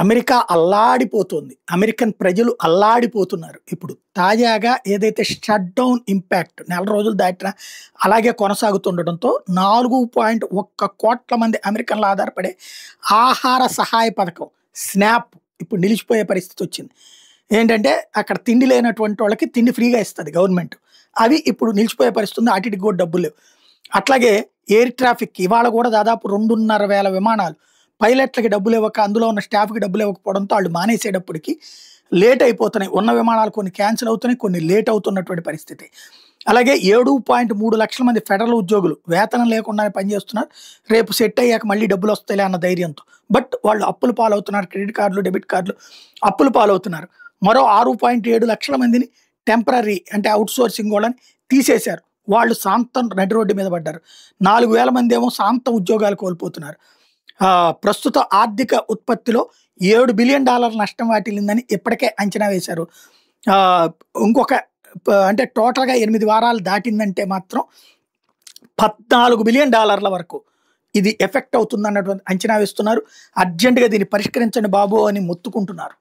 America అల్లాడిపోతుంది. American ప్రజలు అల్లాడిపోతున్నారు. ఇప్పుడు తాజాగా ఏదైతే షట్‌డౌన్ ఇంపాక్ట్ నెల రోజులు దాటినా అలాగే కొనసాగుతుండటంతో 4.1 మంది అమెరికన్‌లు ఆధారపడే ఆహార సహాయ పథకం స్నాప్ ఇప్పుడు నిలిచిపోయే పరిస్థితొచ్చింది. ఏంటంటే అక్కడ తిండి లేనటువంటి వాళ్ళకి తిండి ఫ్రీగా ఇస్తది గవర్నమెంట్. అవి ఇప్పుడు నిలిచిపోయే పరిస్థితి ఉంది. ఆటిటికి కూడా డబ్బులు లేవు. అట్లాగే ఎయిర్ ట్రాఫిక్ ఇవాళ కూడా దాదాపు 2,500 విమానాలు పైలట్లకి డబ్బులు ఇవ్వక, అందులో ఉన్న స్టాఫ్‌కి డబ్బులు ఇవ్వకపోవడంతో ఆళ్ళు మానేసేటప్పటికి లేట్ అయిపోతున్నాయి. ఉన్న విమానాలు కొన్ని క్యాన్సిల్ అవుతున్నాయి. కొన్ని లేట్ అవుతున్నటువంటి పరిస్థితి. అలాగే 7.3 లక్షల మంది ఫెడరల్ ఉద్యోగులు వేతనం లేకుండానే పనిచేస్తున్నారు. రేపు సెట్ అయ్యాక మళ్ళీ డబ్బులొస్తాయిలే అన్న ధైర్యంతో. బట్ వాళ్ళు అప్పుల పాలవుతున్నారు. క్రెడిట్ కార్డులు, డెబిట్ కార్డులు అప్పుల పాలవుతున్నారు. మరో 6.7 లక్షల మందిని టెంపరరీ అంటే ఔట్‌సోర్సింగ్ వాళ్ళని తీసేశారు. వాళ్ళు సాంతం నడి రోడ్డు మీద పడ్డారు. 4,000 మందేమో సాంతం ఉద్యోగాలు కోల్పోతున్నారు. ప్రస్తుత ఆర్థిక ఉత్పత్తిలో $7 బిలియన్ నష్టం వాటిల్లిందని ఇప్పటికే అంచనా వేశారు. ఇంకొక అంటే టోటల్‌గా 8 వారాలు దాటిందంటే మాత్రం $14 బిలియన్ వరకు ఇది ఎఫెక్ట్ అవుతుందన్నటువంటి అంచనా వేస్తున్నారు. అర్జెంట్‌గా దీన్ని పరిష్కరించండి బాబు అని మొత్తుకుంటున్నారు.